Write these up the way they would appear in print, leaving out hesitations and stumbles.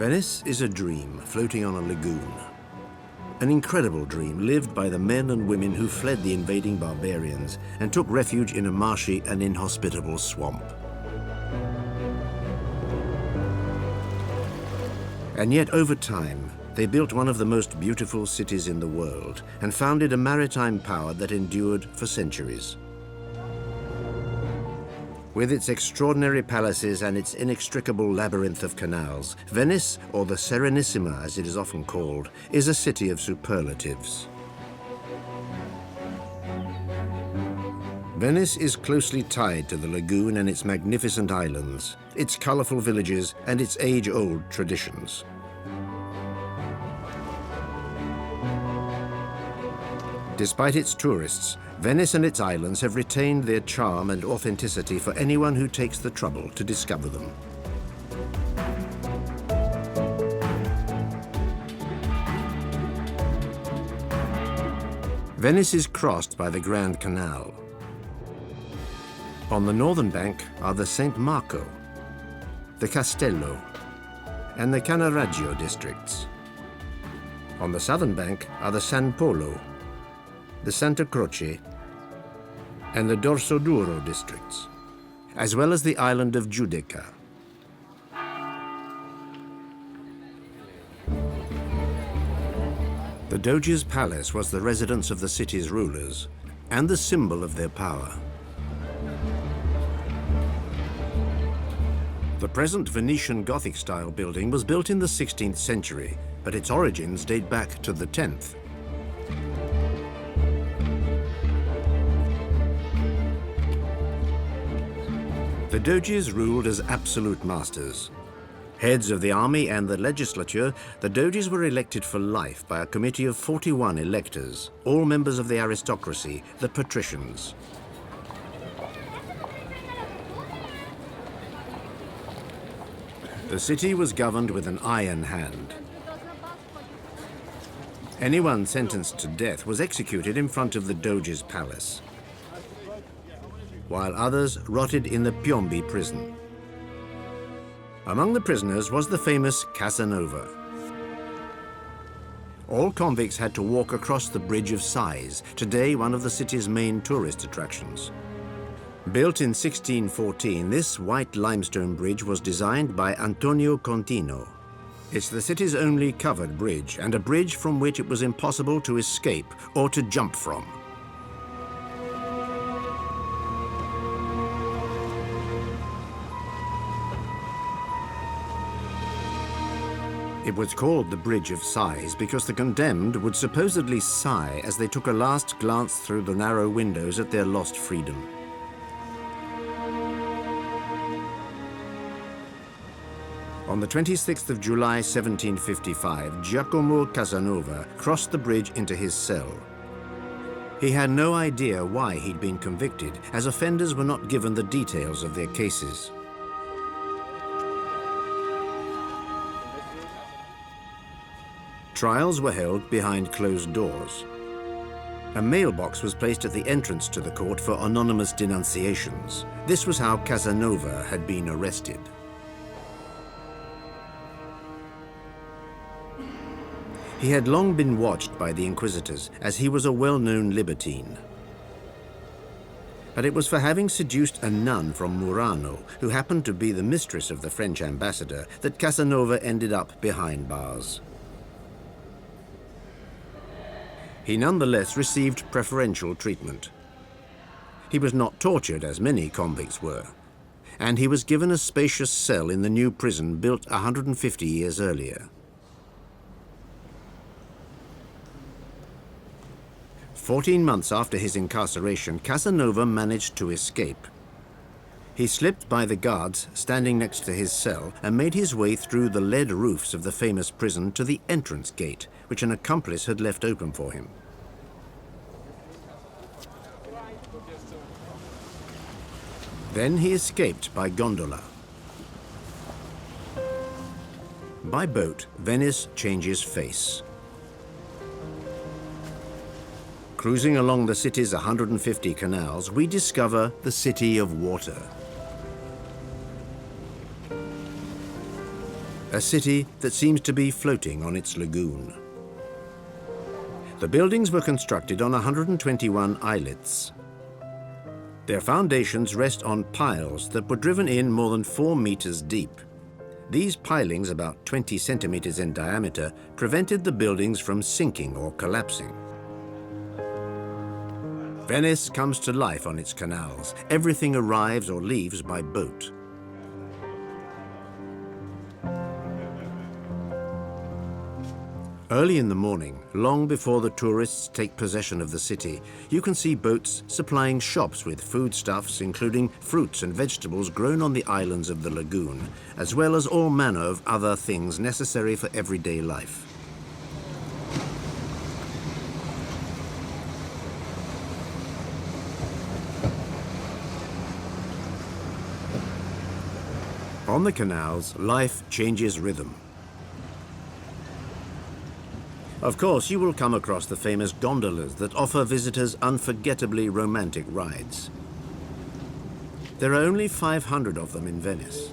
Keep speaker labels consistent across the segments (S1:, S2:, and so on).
S1: Venice is a dream floating on a lagoon. An incredible dream lived by the men and women who fled the invading barbarians and took refuge in a marshy and inhospitable swamp. And yet, over time, they built one of the most beautiful cities in the world and founded a maritime power that endured for centuries. With its extraordinary palaces and its inextricable labyrinth of canals, Venice, or the Serenissima as it is often called, is a city of superlatives. Venice is closely tied to the lagoon and its magnificent islands, its colorful villages, and its age-old traditions. Despite its tourists, Venice and its islands have retained their charm and authenticity for anyone who takes the trouble to discover them. Venice is crossed by the Grand Canal. On the northern bank are the St. Marco, the Castello, and the Cannaregio districts. On the southern bank are the San Polo, the Santa Croce, and the Dorsoduro districts, as well as the island of Giudecca. The Doge's Palace was the residence of the city's rulers and the symbol of their power. The present Venetian Gothic-style building was built in the 16th century, but its origins date back to the 10th. The Doges ruled as absolute masters. Heads of the army and the legislature, the Doges were elected for life by a committee of 41 electors, all members of the aristocracy, the patricians. The city was governed with an iron hand. Anyone sentenced to death was executed in front of the Doge's palace, while others rotted in the Piombi prison. Among the prisoners was the famous Casanova. All convicts had to walk across the Bridge of Sighs, today one of the city's main tourist attractions. Built in 1614, this white limestone bridge was designed by Antonio Contino. It's the city's only covered bridge, and a bridge from which it was impossible to escape or to jump from. It was called the Bridge of Sighs because the condemned would supposedly sigh as they took a last glance through the narrow windows at their lost freedom. On the 26th of July, 1755, Giacomo Casanova crossed the bridge into his cell. He had no idea why he'd been convicted, as offenders were not given the details of their cases. Trials were held behind closed doors. A mailbox was placed at the entrance to the court for anonymous denunciations. This was how Casanova had been arrested. He had long been watched by the inquisitors, as he was a well-known libertine. But it was for having seduced a nun from Murano, who happened to be the mistress of the French ambassador, that Casanova ended up behind bars. He nonetheless received preferential treatment. He was not tortured, as many convicts were, and he was given a spacious cell in the new prison built 150 years earlier. 14 months after his incarceration, Casanova managed to escape. He slipped by the guards standing next to his cell and made his way through the lead roofs of the famous prison to the entrance gate, which an accomplice had left open for him. Then he escaped by gondola. By boat, Venice changes face. Cruising along the city's 150 canals, we discover the city of water. a city that seems to be floating on its lagoon. The buildings were constructed on 121 islets. Their foundations rest on piles that were driven in more than 4 meters deep. These pilings, about 20 centimeters in diameter, prevented the buildings from sinking or collapsing. Venice comes to life on its canals. Everything arrives or leaves by boat. Early in the morning, long before the tourists take possession of the city, you can see boats supplying shops with foodstuffs, including fruits and vegetables grown on the islands of the lagoon, as well as all manner of other things necessary for everyday life. On the canals, life changes rhythm. Of course, you will come across the famous gondolas that offer visitors unforgettably romantic rides. There are only 500 of them in Venice.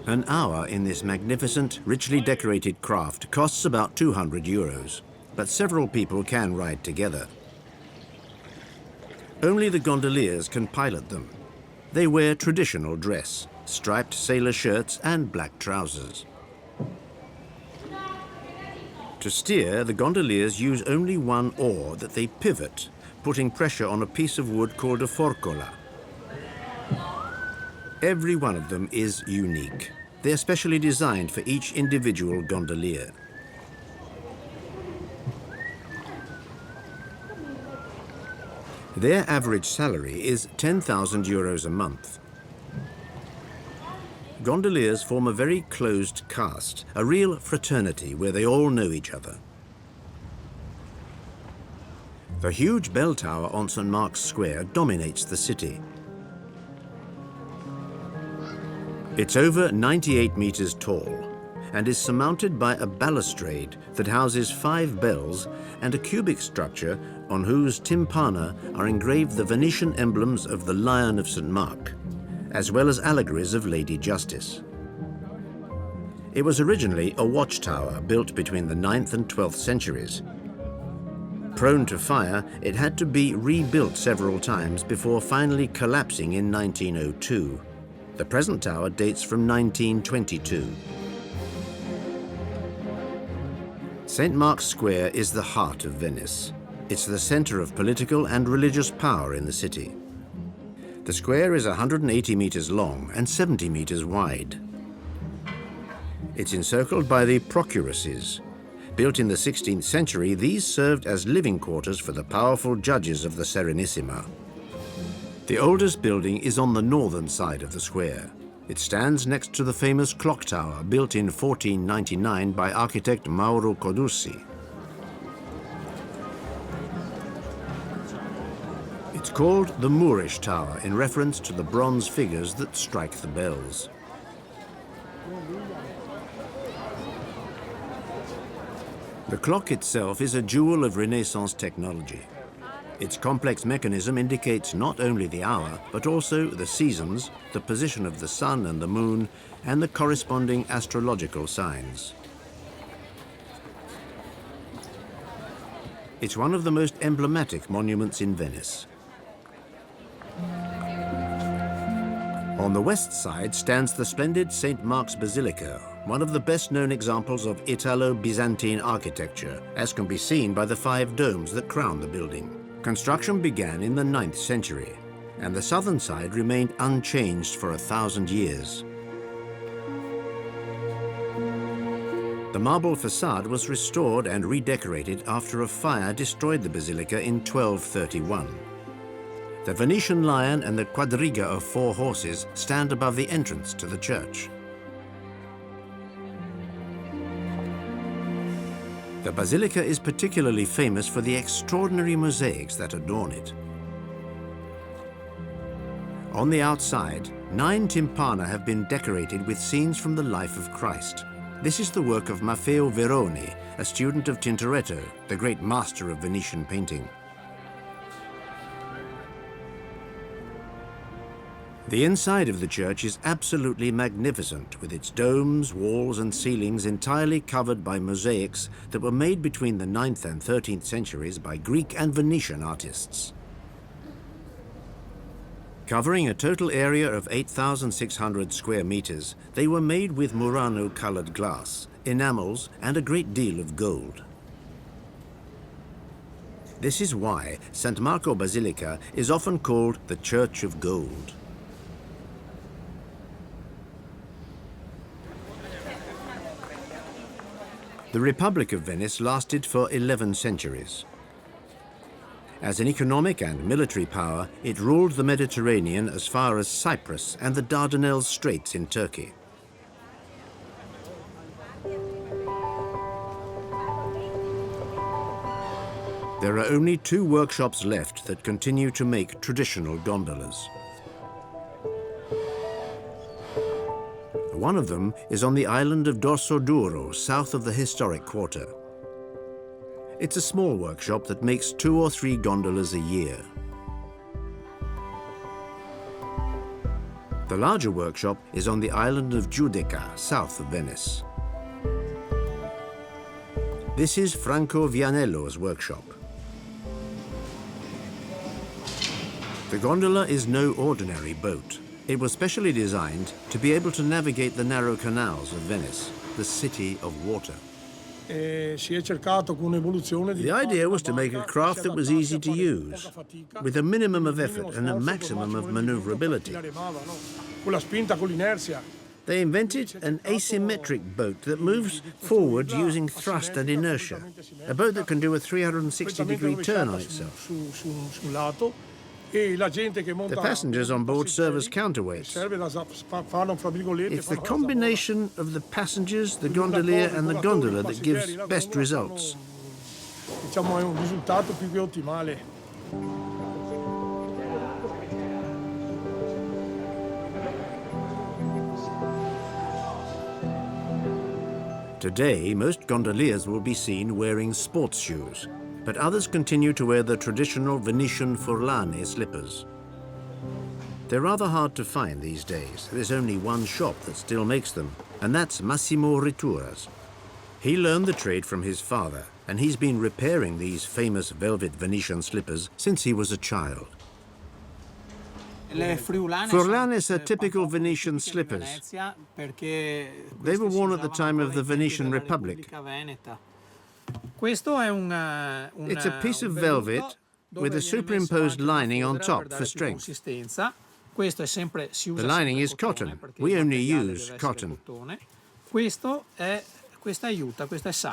S1: An hour in this magnificent, richly decorated craft costs about €200, but several people can ride together. Only the gondoliers can pilot them. They wear traditional dress, striped sailor shirts and black trousers. To steer, the gondoliers use only one oar that they pivot, putting pressure on a piece of wood called a forcola. Every one of them is unique. They are specially designed for each individual gondolier. Their average salary is €10,000 a month. Gondoliers form a very closed caste, a real fraternity where they all know each other. The huge bell tower on St. Mark's Square dominates the city. It's over 98 meters tall and is surmounted by a balustrade that houses 5 bells and a cubic structure on whose tympana are engraved the Venetian emblems of the Lion of St. Mark, as well as allegories of Lady Justice. It was originally a watchtower built between the 9th and 12th centuries. Prone to fire, it had to be rebuilt several times before finally collapsing in 1902. The present tower dates from 1922. St. Mark's Square is the heart of Venice. It's the center of political and religious power in the city. The square is 180 meters long and 70 meters wide. It's encircled by the procuracies. Built in the 16th century, these served as living quarters for the powerful judges of the Serenissima. The oldest building is on the northern side of the square. It stands next to the famous clock tower built in 1499 by architect Mauro Coduzzi. It's called the Moorish Tower in reference to the bronze figures that strike the bells. The clock itself is a jewel of Renaissance technology. Its complex mechanism indicates not only the hour, but also the seasons, the position of the sun and the moon, and the corresponding astrological signs. It's one of the most emblematic monuments in Venice. On the west side stands the splendid St. Mark's Basilica, one of the best-known examples of Italo-Byzantine architecture, as can be seen by the 5 domes that crown the building. Construction began in the 9th century, and the southern side remained unchanged for 1,000 years. The marble facade was restored and redecorated after a fire destroyed the basilica in 1231. The Venetian lion and the quadriga of 4 horses stand above the entrance to the church. The basilica is particularly famous for the extraordinary mosaics that adorn it. On the outside, 9 tympana have been decorated with scenes from the life of Christ. This is the work of Maffeo Veroni, a student of Tintoretto, the great master of Venetian painting. The inside of the church is absolutely magnificent, with its domes, walls and ceilings entirely covered by mosaics that were made between the 9th and 13th centuries by Greek and Venetian artists. Covering a total area of 8,600 square meters, they were made with Murano-colored glass, enamels and a great deal of gold. This is why St. Marco Basilica is often called the Church of Gold. The Republic of Venice lasted for 11 centuries. As an economic and military power, it ruled the Mediterranean as far as Cyprus and the Dardanelles Straits in Turkey. There are only 2 workshops left that continue to make traditional gondolas. One of them is on the island of Dorsoduro, south of the historic quarter. It's a small workshop that makes 2 or 3 gondolas a year. The larger workshop is on the island of Giudecca, south of Venice. This is Franco Vianello's workshop. The gondola is no ordinary boat. It was specially designed to be able to navigate the narrow canals of Venice, the city of water. The idea was to make a craft that was easy to use, with a minimum of effort and a maximum of maneuverability. They invented an asymmetric boat that moves forward using thrust and inertia, a boat that can do a 360-degree turn on itself. The passengers on board serve as counterweights. It's the combination of the passengers, the gondolier and the gondola that gives best results. Today, most gondoliers will be seen wearing sports shoes, but others continue to wear the traditional Venetian Furlane slippers. They're rather hard to find these days. There's only one shop that still makes them, and that's Massimo Ritura's. He learned the trade from his father, and he's been repairing these famous velvet Venetian slippers since he was a child. Furlanes are typical Venetian slippers. They were worn at the time of the Venetian Republic. It's a piece of velvet with a superimposed lining on top for strength. The lining is cotton. We only use cotton.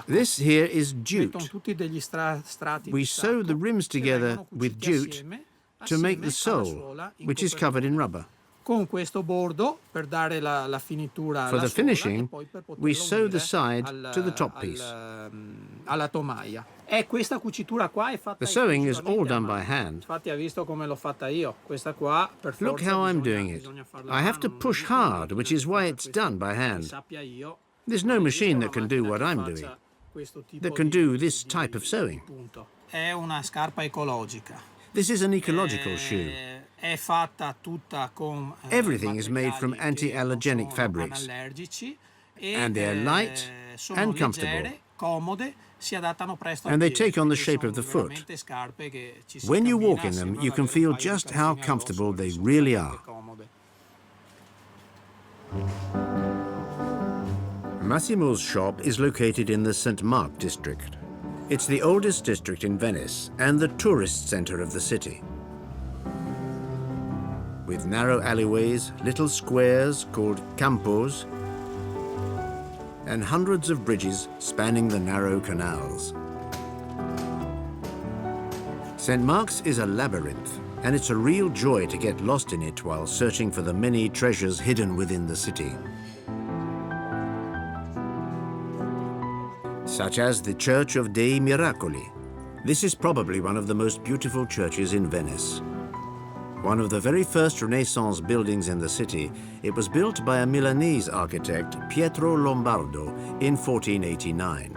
S1: This here is jute. We sew the rims together with jute to make the sole, which is covered in rubber. For the finishing, we sew the side to the top piece. The sewing is all done by hand. Look how I'm doing it. I have to push hard, which is why it's done by hand. There's no machine that can do what I'm doing, that can do this type of sewing. This is an ecological shoe. Everything is made from anti-allergenic fabrics, and they're light and comfortable, and they take on the shape of the foot. When you walk in them, you can feel just how comfortable they really are. Massimo's shop is located in the St. Mark district. It's the oldest district in Venice and the tourist center of the city. With narrow alleyways, little squares called campos, and hundreds of bridges spanning the narrow canals. St. Mark's is a labyrinth, and it's a real joy to get lost in it while searching for the many treasures hidden within the city. Such as the Church of dei Miracoli. This is probably one of the most beautiful churches in Venice. One of the very first Renaissance buildings in the city, it was built by a Milanese architect, Pietro Lombardo, in 1489.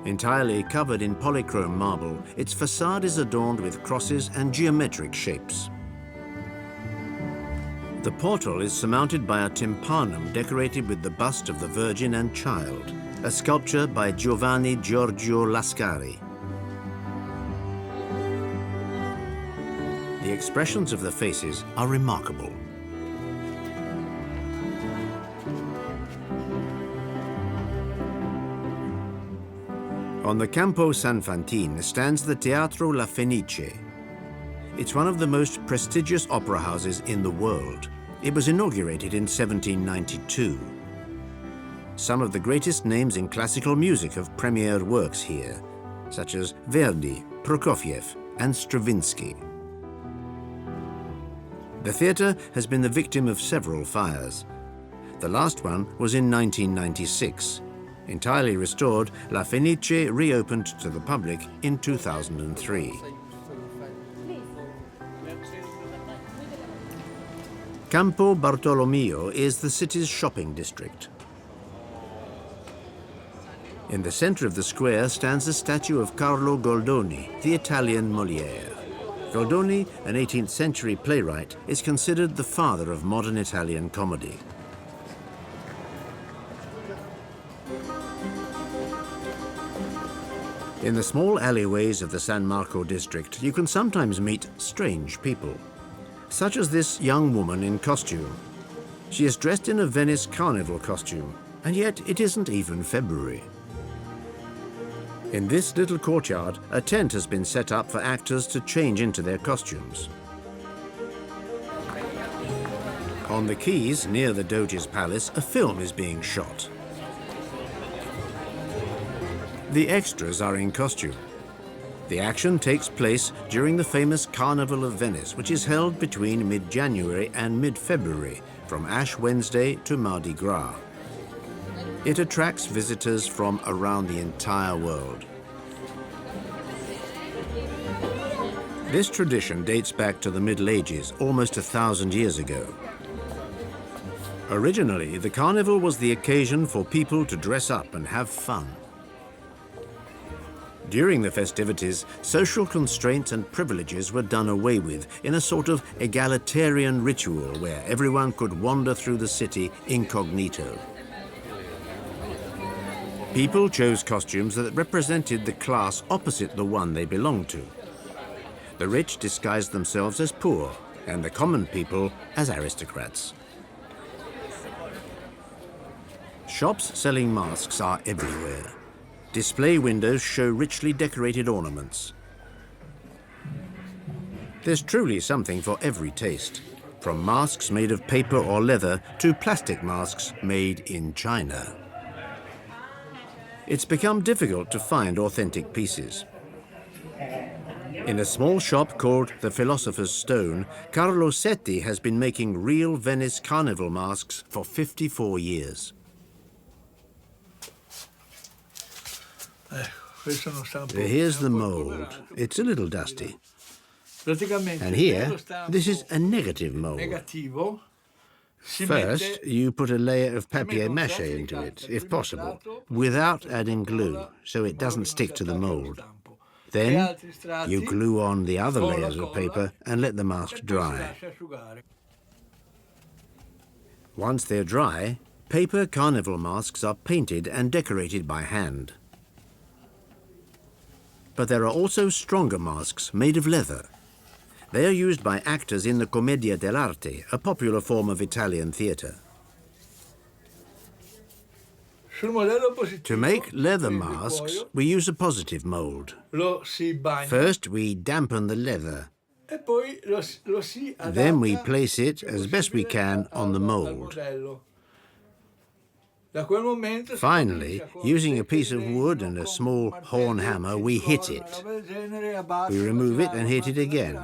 S1: Entirely covered in polychrome marble, its facade is adorned with crosses and geometric shapes. The portal is surmounted by a tympanum decorated with the bust of the Virgin and Child, a sculpture by Giovanni Giorgio Lascari. The expressions of the faces are remarkable. On the Campo San Fantine stands the Teatro La Fenice. It's one of the most prestigious opera houses in the world. It was inaugurated in 1792. Some of the greatest names in classical music have premiered works here, such as Verdi, Prokofiev, and Stravinsky. The theatre has been the victim of several fires. The last one was in 1996. Entirely restored, La Fenice reopened to the public in 2003. Campo Bartolomeo is the city's shopping district. In the center of the square stands a statue of Carlo Goldoni, the Italian Molière. Goldoni, an 18th century playwright, is considered the father of modern Italian comedy. In the small alleyways of the San Marco district, you can sometimes meet strange people, such as this young woman in costume. She is dressed in a Venice Carnival costume, and yet it isn't even February. In this little courtyard, a tent has been set up for actors to change into their costumes. On the quays near the Doge's Palace, a film is being shot. The extras are in costume. The action takes place during the famous Carnival of Venice, which is held between mid-January and mid-February, from Ash Wednesday to Mardi Gras. It attracts visitors from around the entire world. This tradition dates back to the Middle Ages, almost 1,000 years ago. Originally, the carnival was the occasion for people to dress up and have fun. During the festivities, social constraints and privileges were done away with in a sort of egalitarian ritual where everyone could wander through the city incognito. People chose costumes that represented the class opposite the one they belonged to. The rich disguised themselves as poor, and the common people as aristocrats. Shops selling masks are everywhere. Display windows show richly decorated ornaments. There's truly something for every taste, from masks made of paper or leather to plastic masks made in China. It's become difficult to find authentic pieces. In a small shop called the Philosopher's Stone, Carlo Setti has been making real Venice carnival masks for 54 years. Here's the mold. It's a little dusty. And here, this is a negative mold. First, you put a layer of papier-mâché into it, if possible, without adding glue, so it doesn't stick to the mold. Then, you glue on the other layers of paper and let the mask dry. Once they're dry, paper carnival masks are painted and decorated by hand. But there are also stronger masks made of leather. They are used by actors in the Commedia dell'Arte, a popular form of Italian theatre. To make leather masks, we use a positive mold. First, we dampen the leather. Then we place it, as best we can, on the mold. Finally, using a piece of wood and a small horn hammer, we hit it. We remove it and hit it again,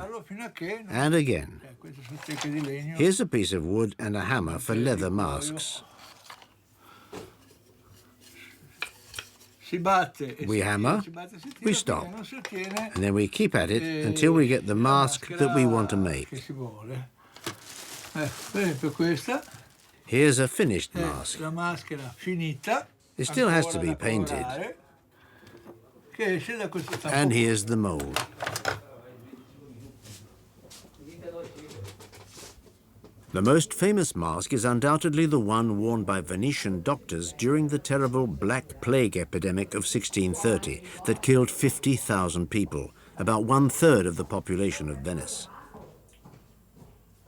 S1: and again. Here's a piece of wood and a hammer for leather masks. We hammer, we stop, and then we keep at it until we get the mask that we want to make. Here's a finished mask. It still has to be painted. And here's the mold. The most famous mask is undoubtedly the one worn by Venetian doctors during the terrible Black Plague epidemic of 1630 that killed 50,000 people, about 1/3 of the population of Venice.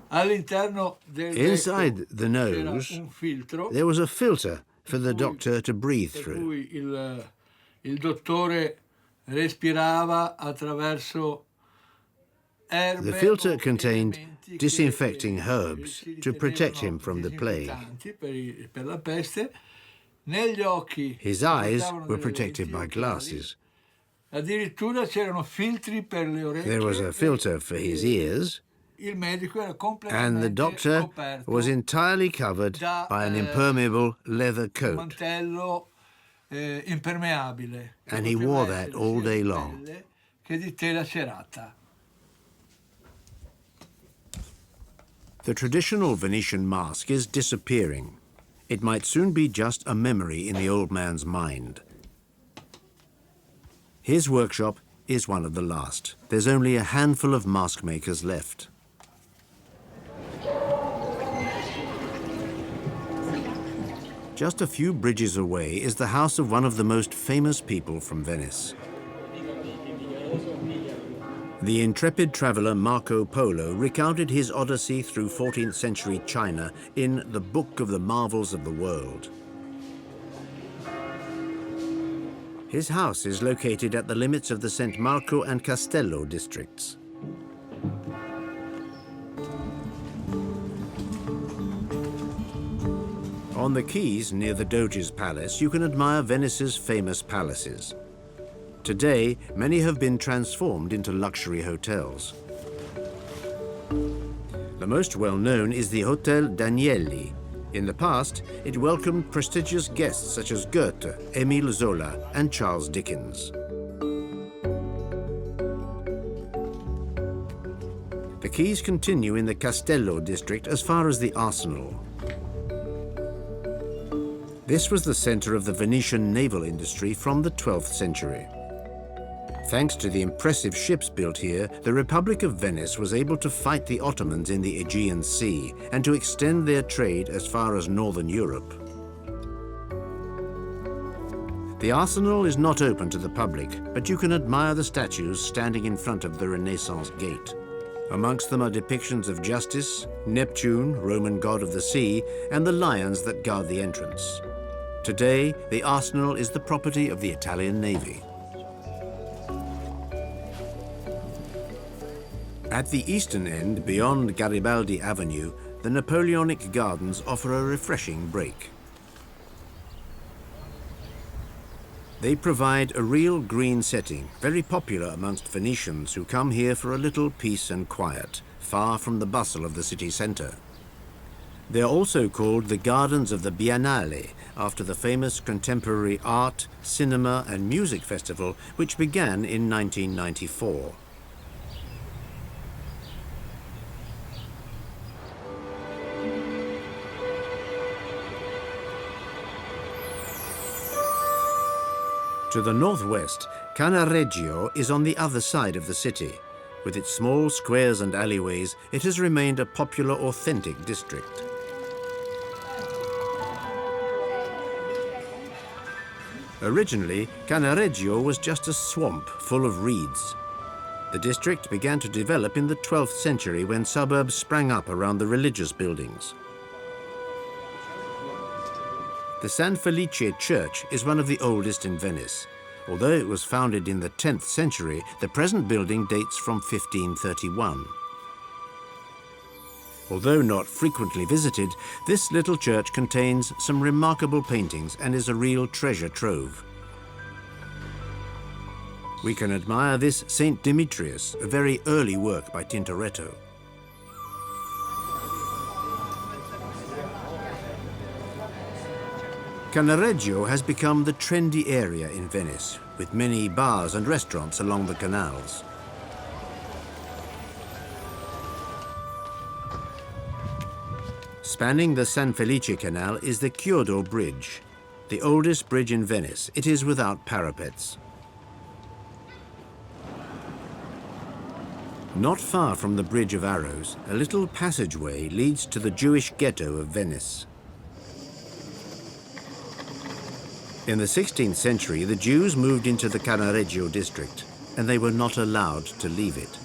S1: Inside the nose, there was a filter for the doctor to breathe through.
S2: Il dottore respirava attraverso erbe.
S1: The filter contained disinfecting herbs to protect him from the plague. His eyes were protected by glasses. There was a filter for his ears, and the doctor was entirely covered by an impermeable leather coat. And he wore that all day long. The traditional Venetian mask is disappearing. It might soon be just a memory in the old man's mind. His workshop is one of the last. There's only a handful of mask makers left. Just a few bridges away is the house of one of the most famous people from Venice. The intrepid traveller Marco Polo recounted his odyssey through 14th century China in the Book of the Marvels of the World. His house is located at the limits of the St. Marco and Castello districts. On the quays near the Doge's Palace, you can admire Venice's famous palaces. Today, many have been transformed into luxury hotels. The most well-known is the Hotel Danieli. In the past, it welcomed prestigious guests such as Goethe, Émile Zola, and Charles Dickens. The quays continue in the Castello district as far as the Arsenal. This was the center of the Venetian naval industry from the 12th century. Thanks to the impressive ships built here, the Republic of Venice was able to fight the Ottomans in the Aegean Sea and to extend their trade as far as northern Europe. The arsenal is not open to the public, but you can admire the statues standing in front of the Renaissance gate. Amongst them are depictions of Justice, Neptune, Roman god of the sea, and the lions that guard the entrance. Today, the arsenal is the property of the Italian Navy. At the eastern end, beyond Garibaldi Avenue, the Napoleonic Gardens offer a refreshing break. They provide a real green setting, very popular amongst Venetians who come here for a little peace and quiet, far from the bustle of the city centre. They are also called the Gardens of the Biennale, after the famous contemporary art, cinema and music festival which began in 1994. To the northwest, Cannaregio is on the other side of the city. With its small squares and alleyways, it has remained a popular, authentic district. Originally, Cannaregio was just a swamp full of reeds. The district began to develop in the 12th century when suburbs sprang up around the religious buildings. The San Felice Church is one of the oldest in Venice. Although it was founded in the 10th century, the present building dates from 1531. Although not frequently visited, this little church contains some remarkable paintings and is a real treasure trove. We can admire this Saint Demetrius, a very early work by Tintoretto. Cannaregio has become the trendy area in Venice, with many bars and restaurants along the canals. Spanning the San Felice Canal is the Chiodo Bridge, the oldest bridge in Venice. It is without parapets. Not far from the Bridge of Arrows, a little passageway leads to the Jewish ghetto of Venice. In the 16th century, the Jews moved into the Cannaregio district, and they were not allowed to leave it.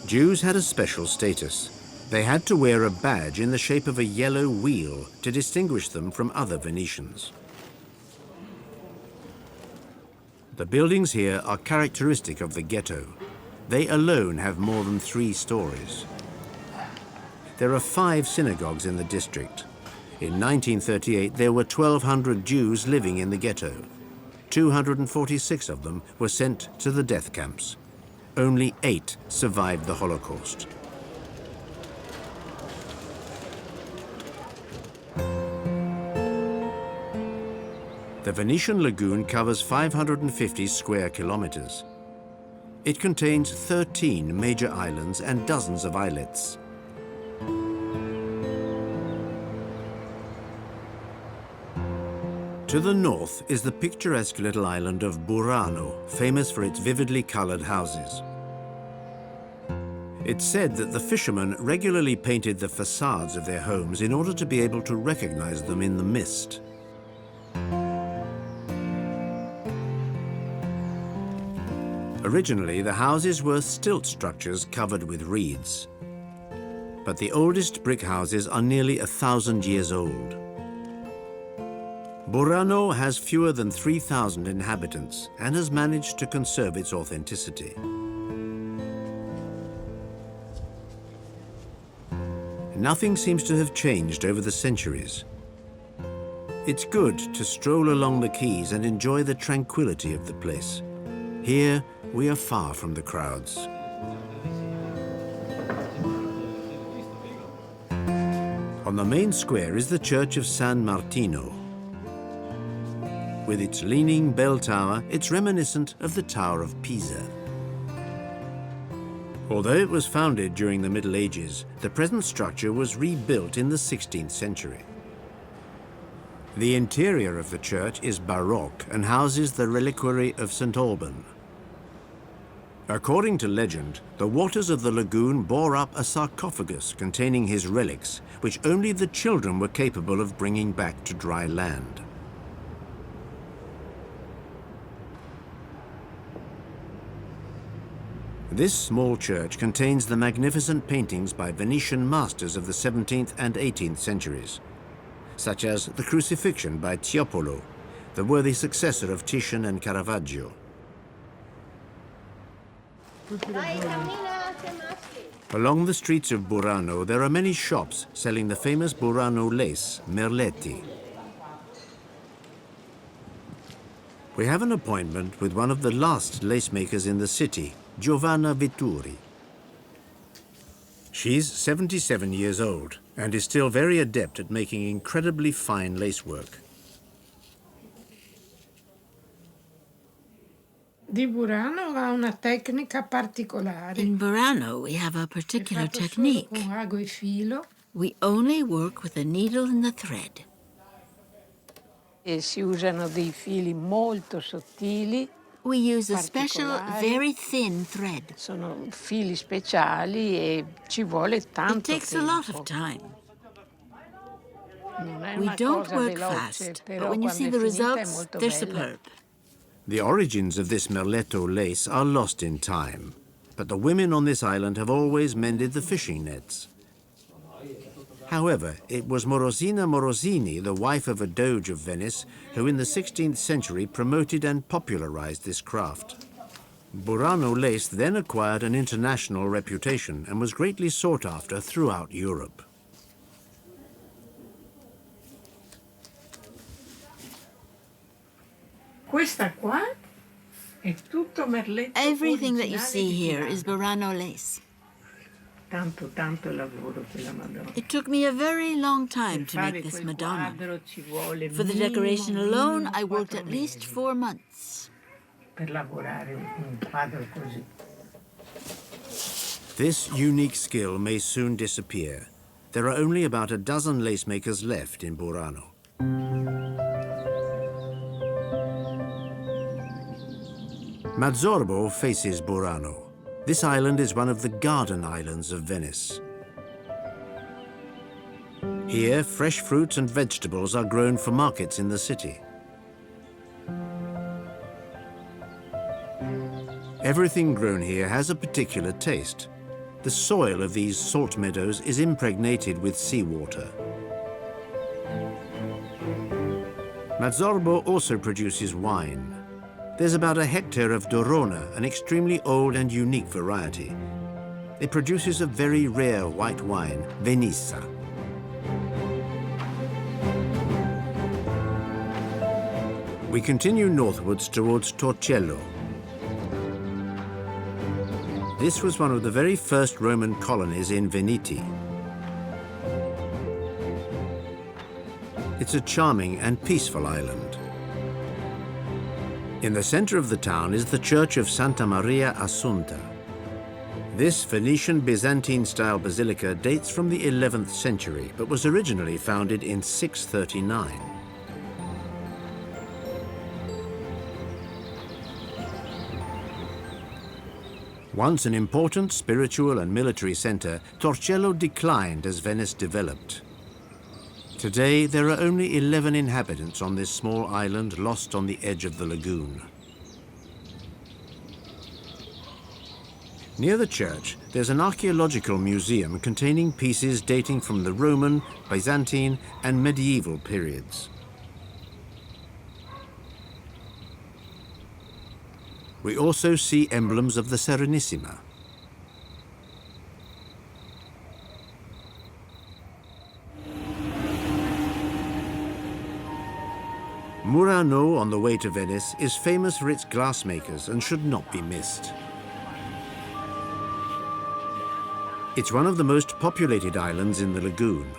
S1: Jews had a special status. They had to wear a badge in the shape of a yellow wheel to distinguish them from other Venetians. The buildings here are characteristic of the ghetto. They alone have more than 3 stories. There are 5 synagogues in the district. In 1938, there were 1,200 Jews living in the ghetto. 246 of them were sent to the death camps. Only 8 survived the Holocaust. The Venetian lagoon covers 550 square kilometers. It contains 13 major islands and dozens of islets. To the north is the picturesque little island of Burano, famous for its vividly colored houses. It's said that the fishermen regularly painted the facades of their homes in order to be able to recognize them in the mist. Originally, the houses were stilt structures covered with reeds. But the oldest brick houses are nearly 1,000 years old. Burano has fewer than 3,000 inhabitants and has managed to conserve its authenticity. Nothing seems to have changed over the centuries. It's good to stroll along the quays and enjoy the tranquility of the place. Here, we are far from the crowds. On the main square is the Church of San Martino. With its leaning bell tower, it's reminiscent of the Tower of Pisa. Although it was founded during the Middle Ages, the present structure was rebuilt in the 16th century. The interior of the church is Baroque and houses the reliquary of St. Alban. According to legend, the waters of the lagoon bore up a sarcophagus containing his relics, which only the children were capable of bringing back to dry land. This small church contains the magnificent paintings by Venetian masters of the 17th and 18th centuries, such as the Crucifixion by Polo, the worthy successor of Titian and Caravaggio. Along the streets of Burano, there are many shops selling the famous Burano lace, merletti. We have an appointment with one of the last lace makers in the city, Giovanna Vitturi. She's 77 years old and is still very adept at making incredibly fine lacework.
S3: Di Burano ha una tecnica particolare.
S4: In Burano, we have a particular technique.
S3: Con ago e filo.
S4: We only work with the needle and the thread.
S3: E si usano dei fili molto sottili.
S4: We use a special, very thin thread.
S3: Sono fili speciali e ci vuole tanto
S4: It takes
S3: tempo.
S4: a lot of time.
S3: Non è
S4: We
S3: una
S4: don't
S3: cosa
S4: work
S3: veloce,
S4: fast,
S3: però
S4: but when you
S3: quando
S4: see
S3: è
S4: the
S3: finita è
S4: results,
S3: molto
S4: they're
S3: bella.
S4: superb.
S1: The origins of this merletto lace are lost in time, but the women on this island have always mended the fishing nets. However, it was Morosina Morosini, the wife of a Doge of Venice, who in the 16th century promoted and popularized this craft. Burano lace then acquired an international reputation and was greatly sought after throughout Europe.
S3: Questa qua è tutto merletto.
S4: Everything that you
S3: originale
S4: see
S3: di
S4: here
S3: Burano.
S4: is Burano lace.
S3: Tanto lavoro per la Madonna.
S4: It took me a very long time to
S3: Per fare
S4: make this
S3: quel
S4: Madonna.
S3: quadro ci vuole
S4: For the
S3: minimo,
S4: decoration alone,
S3: minimo
S4: I worked
S3: 4
S4: at least
S3: mesi
S4: 4 months.
S3: per lavorare un quadro così.
S1: This unique skill may soon disappear. There are only about a dozen lace makers left in Burano. Mazzorbo faces Burano. This island is one of the garden islands of Venice. Here, fresh fruits and vegetables are grown for markets in the city. Everything grown here has a particular taste. The soil of these salt meadows is impregnated with seawater. Mazzorbo also produces wine. There's about a hectare of Dorona, an extremely old and unique variety. It produces a very rare white wine, Venice. We continue northwards towards Torcello. This was one of the very first Roman colonies in Veneti. It's a charming and peaceful island. In the center of the town is the church of Santa Maria Assunta. This Venetian Byzantine-style basilica dates from the 11th century, but was originally founded in 639. Once an important spiritual and military center, Torcello declined as Venice developed. Today, there are only 11 inhabitants on this small island lost on the edge of the lagoon. Near the church, there's an archaeological museum containing pieces dating from the Roman, Byzantine, and medieval periods. We also see emblems of the Serenissima. Murano, on the way to Venice, is famous for its glassmakers and should not be missed. It's one of the most populated islands in the lagoon.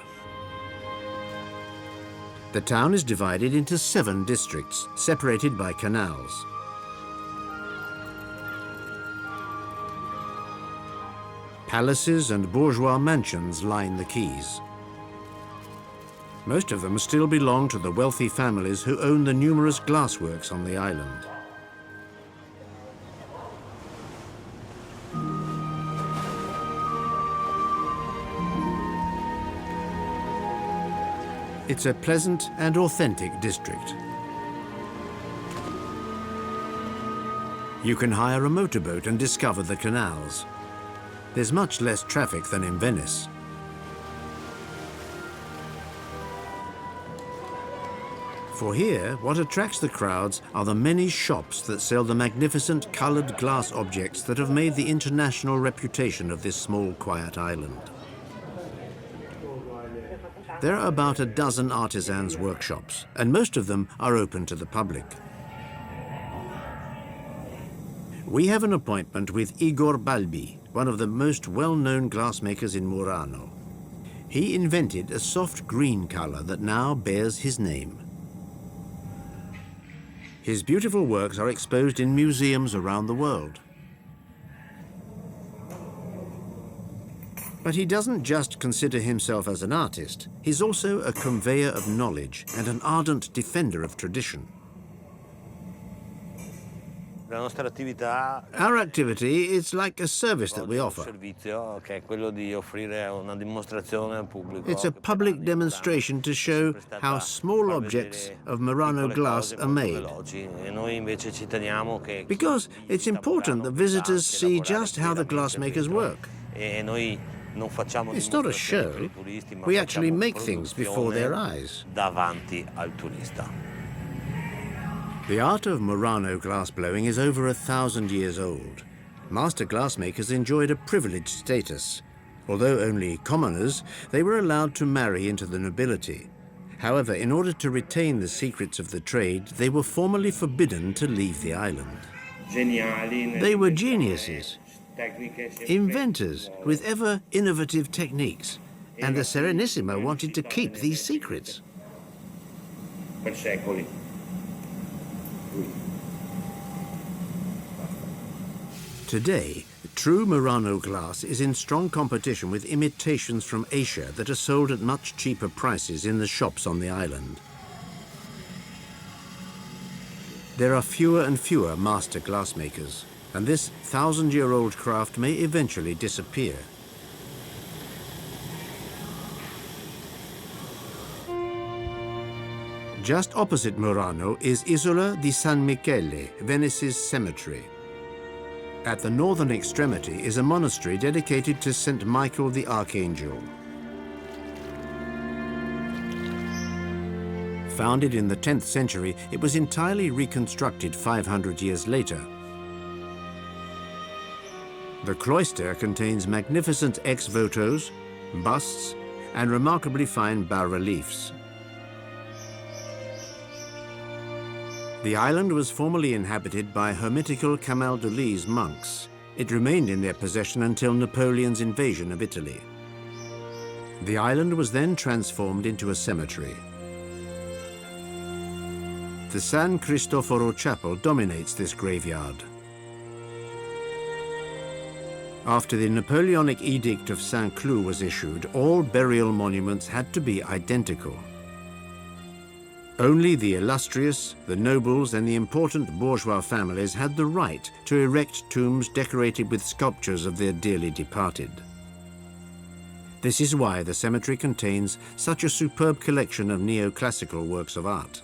S1: The town is divided into 7 districts, separated by canals. Palaces and bourgeois mansions line the quays. Most of them still belong to the wealthy families who own the numerous glassworks on the island. It's a pleasant and authentic district. You can hire a motorboat and discover the canals. There's much less traffic than in Venice. For here, what attracts the crowds are the many shops that sell the magnificent colored glass objects that have made the international reputation of this small, quiet island. There are about a dozen artisans' workshops, and most of them are open to the public. We have an appointment with Igor Balbi, one of the most well-known glassmakers in Murano. He invented a soft green color that now bears his name. His beautiful works are exposed in museums around the world. But he doesn't just consider himself as an artist. He's also a conveyor of knowledge and an ardent defender of tradition. Our activity is like a service that we offer. It's a public demonstration to show how small objects of Murano glass are made. Because it's important that visitors see just how the glassmakers work. It's not a show. We actually make things before their eyes. The art of Murano glassblowing is over 1,000 years old. Master glassmakers enjoyed a privileged status. Although only commoners, they were allowed to marry into the nobility. However, in order to retain the secrets of the trade, they were formally forbidden to leave the island. They were geniuses, inventors with ever innovative techniques, and the Serenissima wanted to keep these secrets. Today, true Murano glass is in strong competition with imitations from Asia that are sold at much cheaper prices in the shops on the island. There are fewer and fewer master glassmakers. and this thousand-year-old craft may eventually disappear. Just opposite Murano is Isola di San Michele, Venice's cemetery. At the northern extremity is a monastery dedicated to St. Michael the Archangel. Founded in the 10th century, it was entirely reconstructed 500 years later. The cloister contains magnificent ex-votos, busts, and remarkably fine bas-reliefs. The island was formerly inhabited by Hermitical Camaldolese monks. It remained in their possession until Napoleon's invasion of Italy. The island was then transformed into a cemetery. The San Cristoforo Chapel dominates this graveyard. After the Napoleonic Edict of Saint-Cloud was issued, all burial monuments had to be identical. Only the illustrious, the nobles, and the important bourgeois families had the right to erect tombs decorated with sculptures of their dearly departed. This is why the cemetery contains such a superb collection of neoclassical works of art.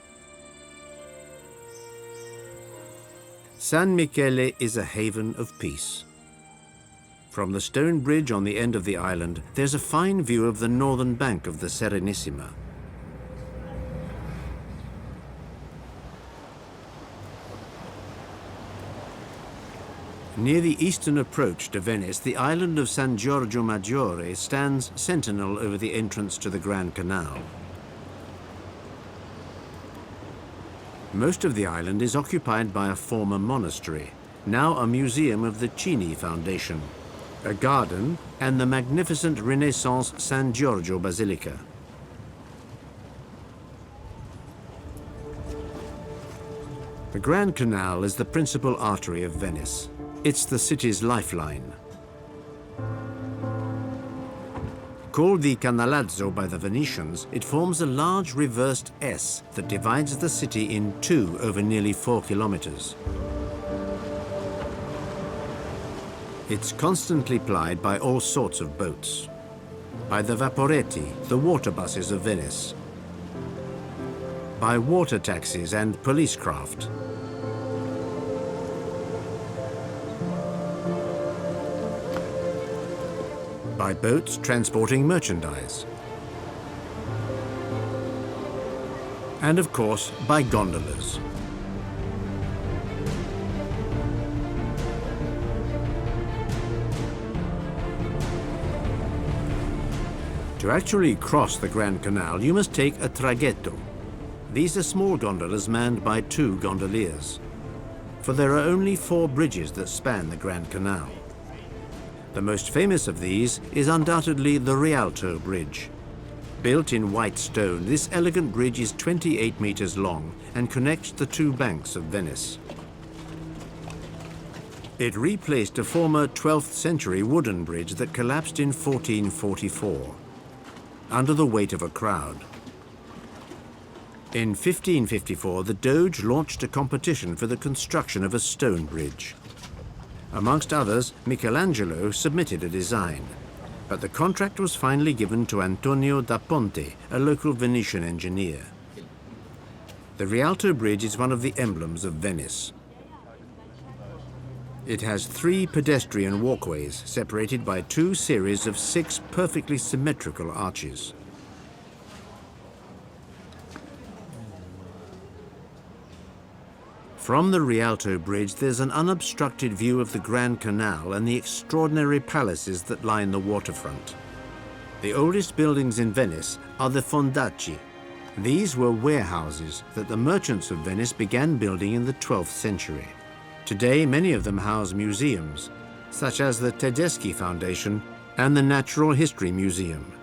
S1: San Michele is a haven of peace. From the stone bridge on the end of the island, there's a fine view of the northern bank of the Serenissima. Near the eastern approach to Venice, the island of San Giorgio Maggiore stands sentinel over the entrance to the Grand Canal. Most of the island is occupied by a former monastery, now a museum of the Cini Foundation, a garden, and the magnificent Renaissance San Giorgio Basilica. The Grand Canal is the principal artery of Venice. It's the city's lifeline. Called the Canalazzo by the Venetians, it forms a large reversed S that divides the city in two over nearly 4 kilometers. It's constantly plied by all sorts of boats. By the vaporetti, the water buses of Venice. By water taxis and police craft. By boats transporting merchandise. And of course, by gondolas. To actually cross the Grand Canal, you must take a traghetto. These are small gondolas manned by 2 gondoliers. For there are only 4 bridges that span the Grand Canal. The most famous of these is undoubtedly the Rialto Bridge. Built in white stone, this elegant bridge is 28 meters long and connects the 2 banks of Venice. It replaced a former 12th century wooden bridge that collapsed in 1444, under the weight of a crowd. In 1554, the Doge launched a competition for the construction of a stone bridge. Amongst others, Michelangelo submitted a design, but the contract was finally given to Antonio da Ponte, a local Venetian engineer. The Rialto Bridge is one of the emblems of Venice. It has 3 pedestrian walkways separated by 2 series of 6 perfectly symmetrical arches. From the Rialto Bridge, there's an unobstructed view of the Grand Canal and the extraordinary palaces that line the waterfront. The oldest buildings in Venice are the Fondacci. These were warehouses that the merchants of Venice began building in the 12th century. Today, many of them house museums, such as the Tedeschi Foundation and the Natural History Museum.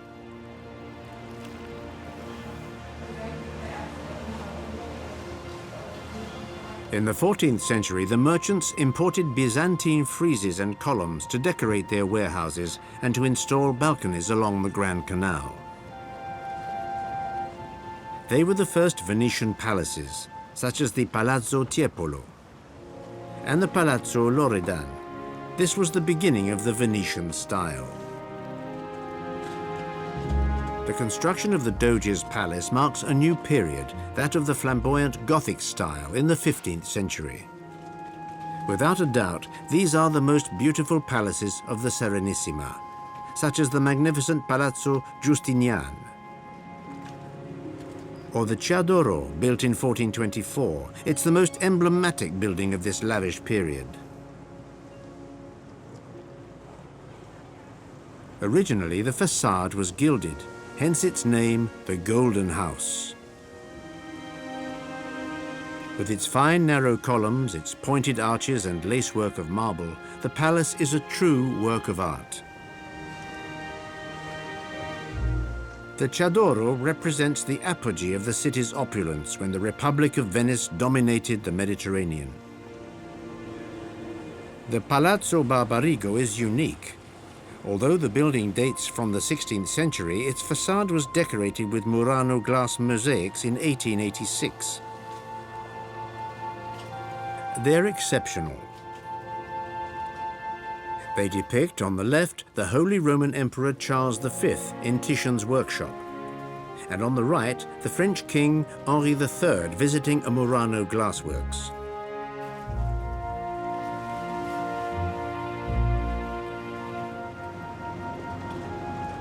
S1: In the 14th century, the merchants imported Byzantine friezes and columns to decorate their warehouses and to install balconies along the Grand Canal. They were the first Venetian palaces, such as the Palazzo Tiepolo. and the Palazzo Loredan. This was the beginning of the Venetian style. The construction of the Doge's Palace marks a new period, that of the flamboyant Gothic style in the 15th century. Without a doubt, these are the most beautiful palaces of the Serenissima, such as the magnificent Palazzo Giustinian, or the Teatro, built in 1424. It's the most emblematic building of this lavish period. Originally, the facade was gilded, hence its name, the Golden House. With its fine narrow columns, its pointed arches and lacework of marble, the palace is a true work of art. The Teatro represents the apogee of the city's opulence when the Republic of Venice dominated the Mediterranean. The Palazzo Barbarigo is unique. Although the building dates from the 16th century, its facade was decorated with Murano glass mosaics in 1886. They're exceptional. They depict, on the left, the Holy Roman Emperor Charles V in Titian's workshop, and on the right, the French King Henri III visiting a Murano glassworks.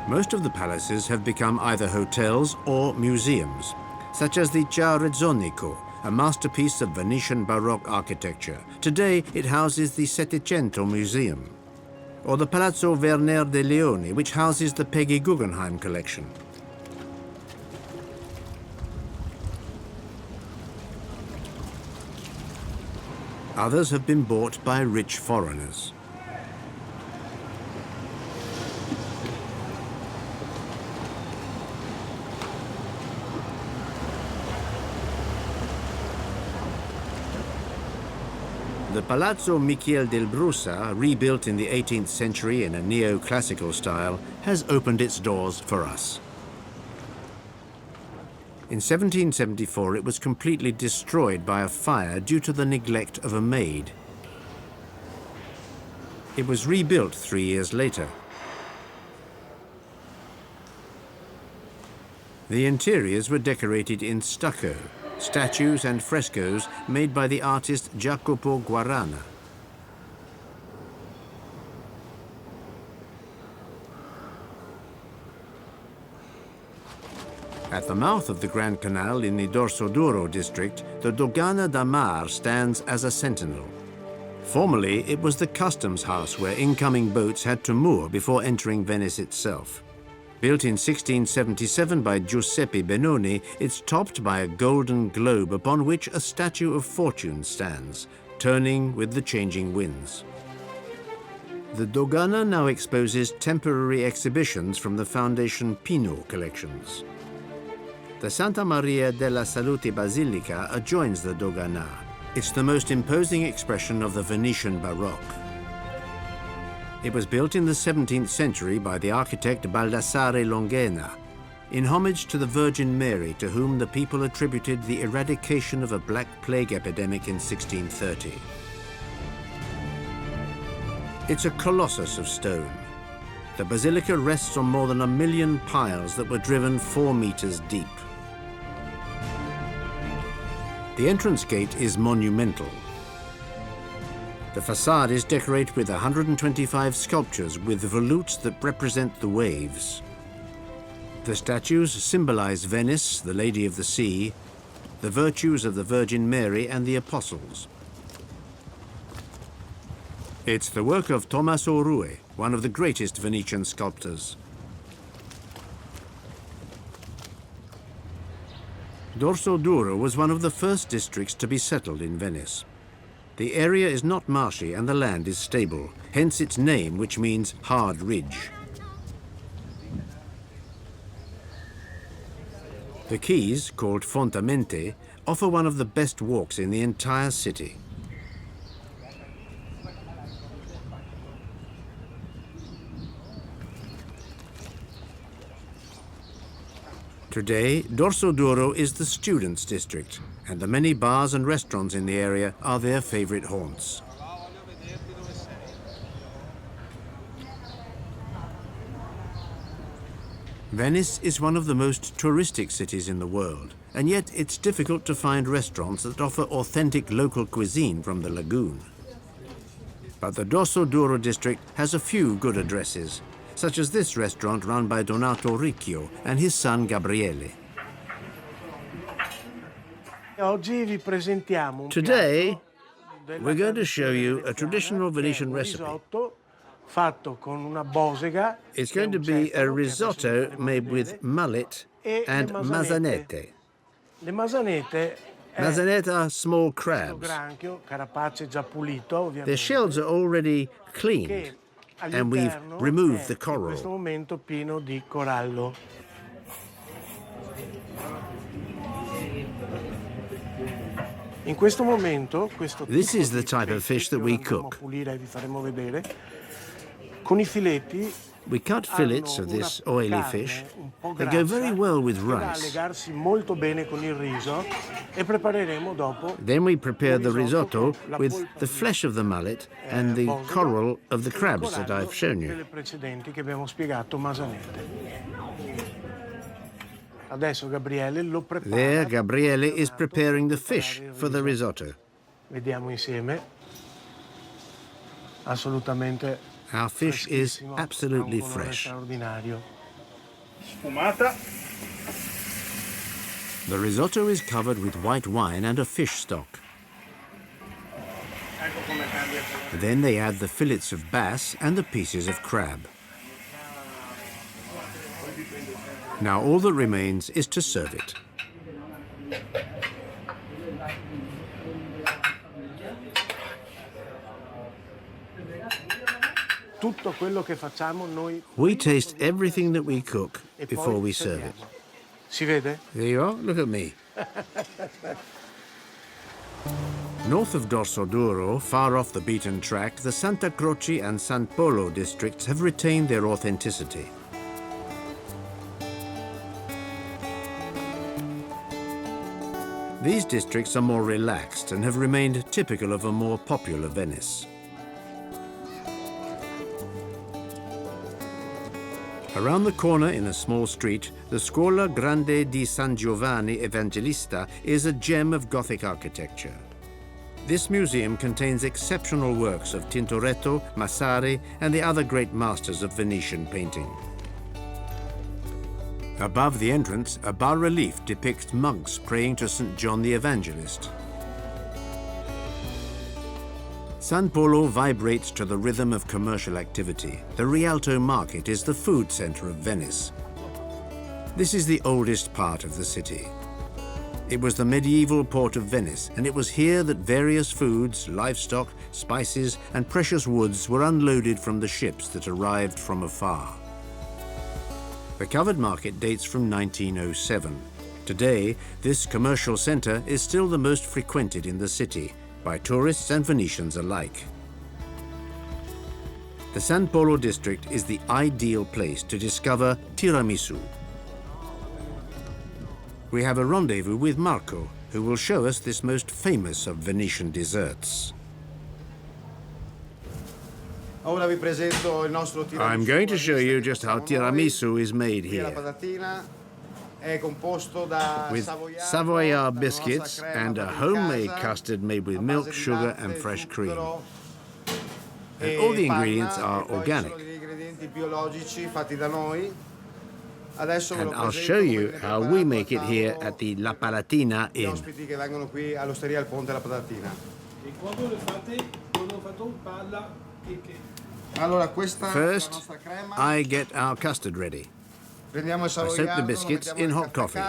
S1: Most of the palaces have become either hotels or museums, such as the Ciarezzonico, a masterpiece of Venetian Baroque architecture. Today, it houses the Settecento Museum, or the Palazzo Werner de Leone, which houses the Peggy Guggenheim collection. Others have been bought by rich foreigners. The Palazzo Michele del Brusa, rebuilt in the 18th century in a neoclassical style, has opened its doors for us. In 1774, it was completely destroyed by a fire due to the neglect of a maid. It was rebuilt 3 years later. The interiors were decorated in stucco, statues and frescoes made by the artist Jacopo Guarana. At the mouth of the Grand Canal in the Dorsoduro district, the Dogana da Mar stands as a sentinel. Formerly, it was the customs house where incoming boats had to moor before entering Venice itself. Built in 1677 by Giuseppe Benoni, it's topped by a golden globe upon which a statue of Fortune stands, turning with the changing winds. The Dogana now exposes temporary exhibitions from the Foundation Pino collections. The Santa Maria della Salute Basilica adjoins the Dogana. It's the most imposing expression of the Venetian Baroque. It was built in the 17th century by the architect Baldassare Longhena, in homage to the Virgin Mary, to whom the people attributed the eradication of a Black Plague epidemic in 1630. It's a colossus of stone. The basilica rests on more than 1 million piles that were driven 4 meters deep. The entrance gate is monumental. The facade is decorated with 125 sculptures with volutes that represent the waves. The statues symbolize Venice, the Lady of the Sea, the virtues of the Virgin Mary and the Apostles. It's the work of Tommaso Rue, one of the greatest Venetian sculptors. Dorsoduro was one of the first districts to be settled in Venice. The area is not marshy and the land is stable, hence its name, which means hard ridge. The quays, called Fondamente, offer one of the best walks in the entire city. Today, Dorsoduro is the students' district, and the many bars and restaurants in the area are their favorite haunts. Venice is one of the most touristic cities in the world, and yet it's difficult to find restaurants that offer authentic local cuisine from the lagoon. But the Dosso d'Oro district has a few good addresses, such as this restaurant run by Donato Ricchio and his son Gabriele.
S5: Today, we're going to show you a traditional Venetian recipe.
S1: It's going to be a risotto made with mullet and mazzanette. Mazzanette are small crabs. Their shells are already cleaned, and we've removed the coral. This is the type of fish that we cook. We cut fillets of this oily fish. They go very well with rice. Then we prepare the risotto with the flesh of the mullet and the coral of the crabs that I've shown you. There, Gabriele is preparing the fish for the risotto. Our fish is absolutely fresh. The risotto is covered with white wine and a fish stock. Then they add the fillets of bass and the pieces of crab. Now all that remains is to serve it. We taste everything that we cook before we serve it. There you are, look at me. North of Dosso d'Oro, far off the beaten track, the Santa Croce and San Polo districts have retained their authenticity. These districts are more relaxed and have remained typical of a more popular Venice. Around the corner in a small street, the Scuola Grande di San Giovanni Evangelista is a gem of Gothic architecture. This museum contains exceptional works of Tintoretto, Massari, and the other great masters of Venetian painting. Above the entrance, a bas-relief depicts monks praying to St. John the Evangelist. San Polo vibrates to the rhythm of commercial activity. The Rialto market is the food center of Venice. This is the oldest part of the city. It was the medieval port of Venice, and it was here that various foods, livestock, spices, and precious woods were unloaded from the ships that arrived from afar. The covered market dates from 1907. Today, this commercial center is still the most frequented in the city, by tourists and Venetians alike. The San Polo district is the ideal place to discover tiramisu. We have a rendezvous with Marco, who will show us this most famous of Venetian desserts. I'm going to show you just how tiramisu is made here. With Savoyard biscuits and a homemade custard made with milk, sugar and fresh cream. And all the ingredients are organic. And I'll show you how we make it here at the La Palatina Inn. First, I get our custard ready. I soak the biscuits in hot coffee.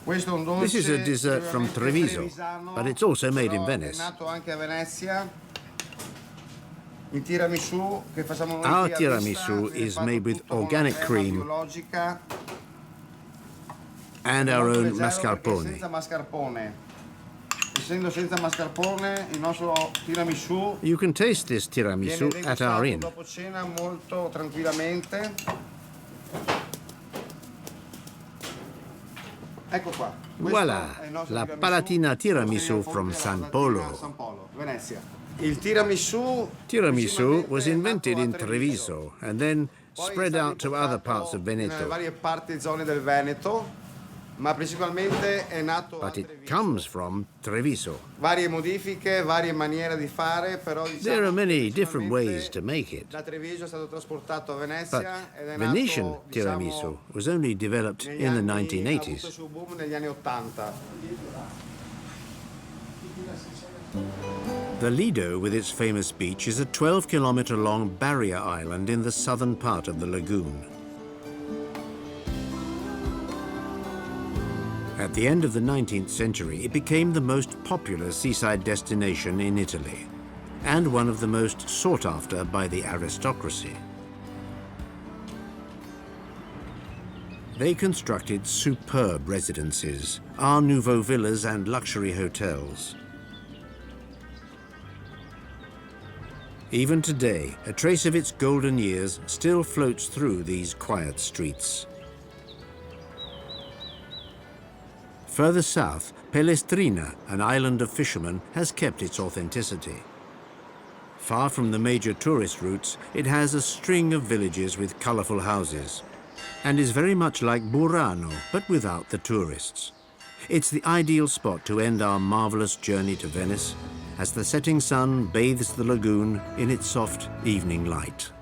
S1: This is a dessert from Treviso, but it's also made in Venice. Our tiramisu is made with organic cream and our own mascarpone. You can taste this tiramisu at our inn. Voila, la Palatina tiramisu from San Polo.
S6: Il
S1: Tiramisu was invented in Treviso and then spread out to other parts of
S6: in
S1: Veneto.
S6: varie parti zone del Veneto, ma principalmente è nato a
S1: But it
S6: Treviso.
S1: comes from Treviso.
S6: Varie modifiche, varie maniere di fare, però diciamo
S1: There are many
S6: che
S1: different ways to
S6: principalmente
S1: make it.
S6: da Treviso è stato trasportato a
S1: But
S6: Venezia ed è
S1: Venetian
S6: nato,
S1: tiramisu
S6: diciamo,
S1: was only developed
S6: negli
S1: in the
S6: anni, ha avuto il
S1: 1980s.
S6: suo boom negli anni 80.
S1: The Lido, with its famous beach, is a 12-kilometer-long barrier island in the southern part of the lagoon. At the end of the 19th century, it became the most popular seaside destination in Italy, and one of the most sought after by the aristocracy. They constructed superb residences, Art Nouveau villas and luxury hotels. Even today, a trace of its golden years still floats through these quiet streets. Further south, Pellestrina, an island of fishermen, has kept its authenticity. Far from the major tourist routes, it has a string of villages with colorful houses, and is very much like Burano, but without the tourists. It's the ideal spot to end our marvelous journey to Venice, as the setting sun bathes the lagoon in its soft evening light.